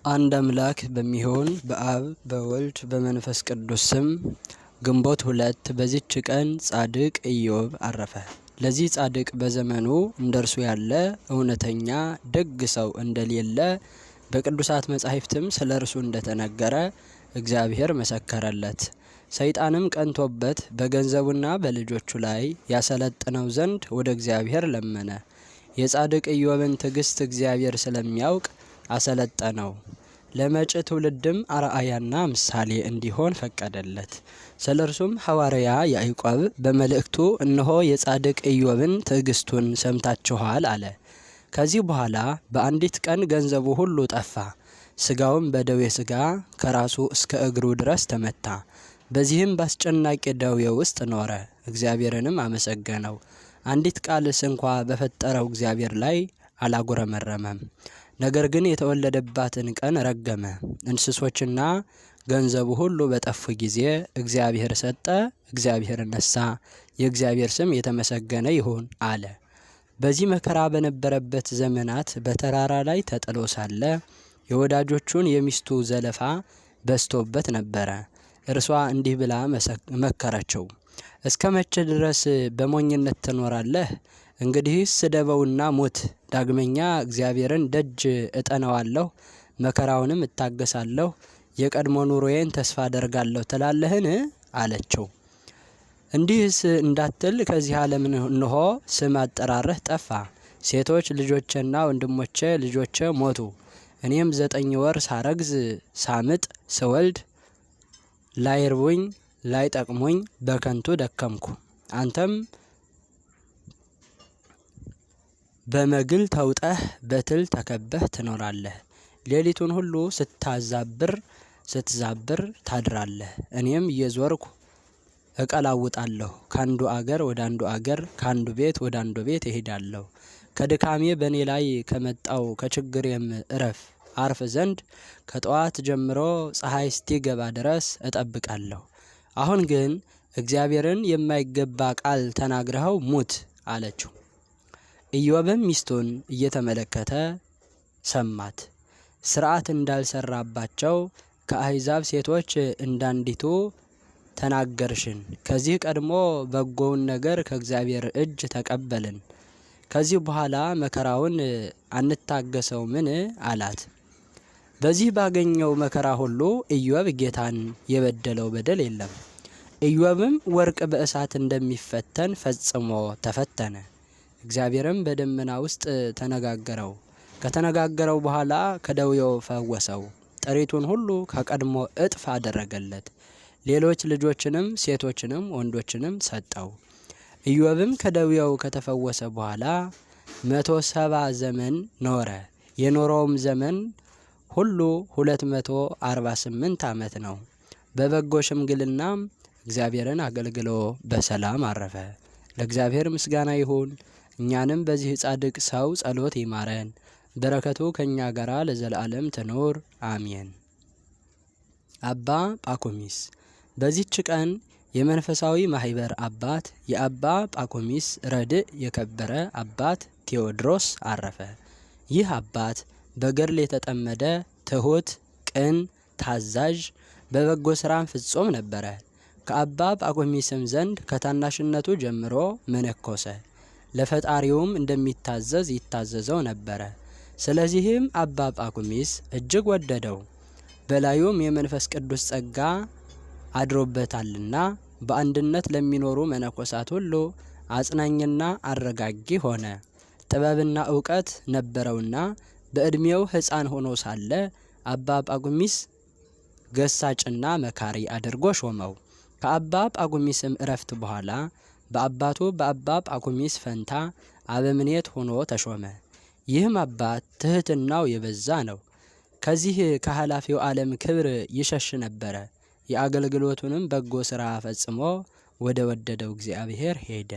አንድ አምላክ በሚሆን በአብ በወልድ በመንፈስ ቅዱስ ስም ግንቦት 2 በዚች ቀን ጻድቅ ኢዮብ አረፈ። ለዚህ ጻድቅ በዘመኑ እንደርሱ ያለ እውነተኛ ደግ ሰው እንደሌለ በቅዱሳት መጻሕፍትም ስለ እርሱ እንደተነገረ እግዚአብሔር መሰከረለት። ሰይጣንም ቀንቶበት በገንዘቡና በልጆቹ ላይ ያሰለጥነው ዘንድ ወደ እግዚአብሔር ለመነ። የጻድቅ ኢዮብን ትዕግስት እግዚአብሔር ስለሚያውቅ አሰለጠነው። ለመጪ ትውልድም አርአያና ምሳሌ እንዲሆን ፈቀደለት። ስለ እርሱም ሐዋርያ ያዕቆብ በመልእክቱ እነሆ የጻድቅ ኢዮብን ትዕግስቱን ሰምታችኋል አለ። ከዚህ በኋላ በአንዲት ቀን ገንዘቡ ሁሉ ጠፋ። ስጋውም በደዌ ስጋ ከራሱ እስከ እግሩ ድረስ ተመታ። በዚህም በአስጨናቂ ደዌ ውስጥ ኖረ። እግዚአብሔርንም አመሰገነው። አንዲት ቃልስ እንኳ በፈጠረው እግዚአብሔር ላይ አላጉረመረመም። ነገር ግን የተወለደባትን ቀን ረገመ። እንስሶችና ገንዘቡ ሁሉ በጠፉ ጊዜ እግዚአብሔር ሰጠ፣ እግዚአብሔር ነሳ፣ የእግዚአብሔር ስም የተመሰገነ ይሁን አለ። በዚህ መከራ በነበረበት ዘመናት በተራራ ላይ ተጥሎ ሳለ የወዳጆቹን የሚስቱ ዘለፋ በዝቶበት ነበረ። እርሷ እንዲህ ብላ መከረችው፣ እስከ መቼ ድረስ በሞኝነት ትኖራለህ? እንግዲህ ስደበውና ሙት። ዳግመኛ እግዚአብሔርን ደጅ እጠናዋለሁ፣ መከራውንም እታገሳለሁ፣ የቀድሞ ኑሮዬን ተስፋ አደርጋለሁ ትላለህን? አለችው። እንዲህስ እንዳትል ከዚህ ዓለም እንሆ ስም አጠራርህ ጠፋ። ሴቶች ልጆቼና ወንድሞቼ ልጆቼ ሞቱ። እኔም 9 ወር ሳረግዝ ሳምጥ ስወልድ ላይርቡኝ ላይጠቅሙኝ በከንቱ ደከምኩ። አንተም በመግል ተውጠህ በትል ተከበህ ትኖራለህ። ሌሊቱን ሁሉ ስትዛብር ታድራለህ። እኔም እየዞርኩ እቀላውጣለሁ። ካንዱ አገር ወደ አንዱ አገር፣ ካንዱ ቤት ወደ አንዱ ቤት እሄዳለሁ። ከድካሜ በእኔ ላይ ከመጣው ከችግሬም አርፍ ዘንድ ከጠዋት ጀምሮ ፀሐይ እስቲገባ ድረስ እጠብቃለሁ። አሁን ግን እግዚአብሔርን የማይገባ ቃል ተናግረኸው ሙት አለችው። ኢዮብም ሚስቱን እየተመለከተ ሰማት። ስርዓት እንዳልሰራባቸው ከአሕዛብ ሴቶች እንዳንዲቱ ተናገርሽን። ከዚህ ቀድሞ በጎውን ነገር ከእግዚአብሔር እጅ ተቀበልን። ከዚህ በኋላ መከራውን አንታገሰው ምን አላት። በዚህ ባገኘው መከራ ሁሉ ኢዮብ ጌታን የበደለው በደል የለም። ኢዮብም ወርቅ በእሳት እንደሚፈተን ፈጽሞ ተፈተነ። እግዚአብሔርም በደመና ውስጥ ተነጋገረው። ከተነጋገረው በኋላ ከደዌው ፈወሰው። ጥሪቱን ሁሉ ከቀድሞ እጥፍ አደረገለት። ሌሎች ልጆችንም ሴቶችንም ወንዶችንም ሰጠው። ኢዮብም ከደዌው ከተፈወሰ በኋላ 170 ዘመን ኖረ። የኖረውም ዘመን ሁሉ 248 ዓመት ነው። በበጎ ሽምግልናም እግዚአብሔርን አገልግሎ በሰላም አረፈ። ለእግዚአብሔር ምስጋና ይሁን። እኛንም በዚህ ጻድቅ ሰው ጸሎት ይማረን፣ በረከቱ ከኛ ጋራ ለዘላለም ትኖር አሜን። አባ ጳኩሚስ። በዚህች ቀን የመንፈሳዊ ማህበር አባት የአባ ጳኩሚስ ረድእ የከበረ አባት ቴዎድሮስ አረፈ። ይህ አባት በገድል የተጠመደ ትሁት፣ ቅን፣ ታዛዥ፣ በበጎ ስራም ፍጹም ነበረ። ከአባ ጳኩሚስም ዘንድ ከታናሽነቱ ጀምሮ መነኮሰ። ለፈጣሪውም እንደሚታዘዝ ይታዘዘው ነበረ። ስለዚህም አባ ጳኩሚስ እጅግ ወደደው። በላዩም የመንፈስ ቅዱስ ጸጋ አድሮበታልና በአንድነት ለሚኖሩ መነኮሳት ሁሉ አጽናኝና አረጋጊ ሆነ። ጥበብና እውቀት ነበረውና በዕድሜው ሕፃን ሆኖ ሳለ አባ ጳኩሚስ ገሳጭና መካሪ አድርጎ ሾመው። ከአባ ጳኩሚስም እረፍት በኋላ በአባቱ በአባ ጳኩሚስ ፈንታ አበምኔት ሆኖ ተሾመ። ይህም አባት ትህትናው የበዛ ነው። ከዚህ ከኃላፊው ዓለም ክብር ይሸሽ ነበረ። የአገልግሎቱንም በጎ ሥራ ፈጽሞ ወደ ወደደው እግዚአብሔር ሄደ።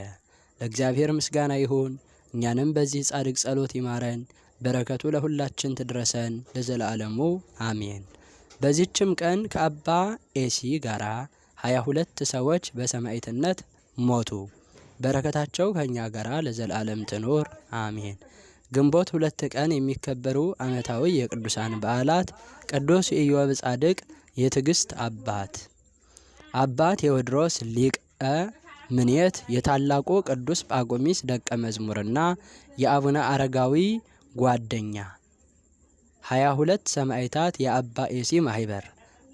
ለእግዚአብሔር ምስጋና ይሁን። እኛንም በዚህ ጻድቅ ጸሎት ይማረን፣ በረከቱ ለሁላችን ትድረሰን ለዘላለሙ አሜን። በዚህችም ቀን ከአባ ኤሲ ጋራ 22 ሰዎች በሰማዕትነት ሞቱ። በረከታቸው ከኛ ጋራ ለዘላለም ትኖር አሜን። ግንቦት 2 ቀን የሚከበሩ ዓመታዊ የቅዱሳን በዓላት ቅዱስ ኢዮብ ጻድቅ የትዕግስት አባት፣ አባ ቴዎድሮስ ሊቀ ምኔት የታላቁ ቅዱስ ጳቁሚስ ደቀ መዝሙርና የአቡነ አረጋዊ ጓደኛ፣ 22 ሰማዕታት የአባ ኤሲ ማህበር።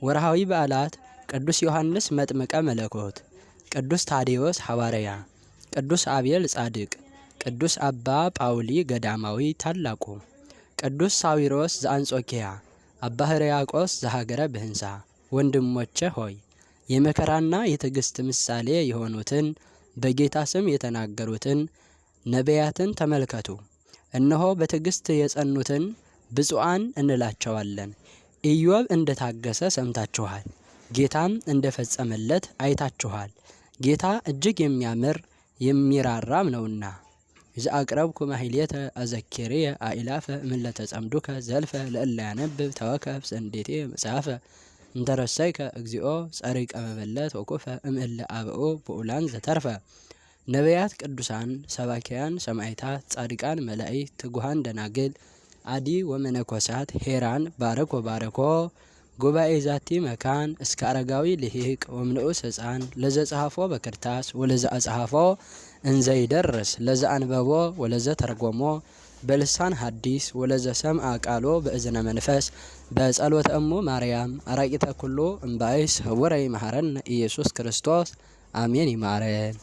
ወርሃዊ በዓላት ቅዱስ ዮሐንስ መጥምቀ መለኮት፣ ቅዱስ ታዴዎስ ሐዋርያ፣ ቅዱስ አቤል ጻድቅ፣ ቅዱስ አባ ጳውሊ ገዳማዊ ታላቁ፣ ቅዱስ ሳዊሮስ ዘአንጾኪያ፣ አባ ሕርያቆስ ዘሀገረ ብህንሳ። ወንድሞቼ ሆይ የመከራና የትዕግስት ምሳሌ የሆኑትን በጌታ ስም የተናገሩትን ነቢያትን ተመልከቱ። እነሆ በትዕግስት የጸኑትን ብፁዓን እንላቸዋለን። ኢዮብ እንደታገሰ ሰምታችኋል፣ ጌታም እንደፈጸመለት አይታችኋል። ጌታ እጅግ የሚያምር የሚራራም ነውና። ዘአቅረብኩ ማሕሌተ አዘኪርየ አእላፈ እምለተ ጸምዱከ ዘልፈ ለእለ ያነብብ ተወከፍ ዘንዴቴ መጽሐፈ እንተረሰይከ እግዚኦ ጸሪቀ መበለት ወኩፈ እምእለ አብኦ ብኡላን ዘተርፈ። ነቢያት፣ ቅዱሳን፣ ሰባኪያን፣ ሰማዕታት፣ ጻድቃን፣ መላእክት፣ ትጉሃን ደናግል፣ አዲ ወመነኮሳት ሄራን ባረኮ ባረኮ። ጉባኤ ዛቲ መካን እስከ አረጋዊ ልሂቅ ወምልኡስ ሕፃን ለዘ ጸሐፎ በክርታስ ወለዘ አጸሐፎ እንዘይደርስ ለዘ አንበቦ ወለዘ ተርጎሞ በልሳን ሐዲስ ወለዘ ሰምዐ ቃሎ በእዝነ መንፈስ በጸሎተ እሙ ማርያም አራቂተ ኩሉ እምባይስ ህወረ ይመሐረነ ኢየሱስ ክርስቶስ አሜን። ይማረን።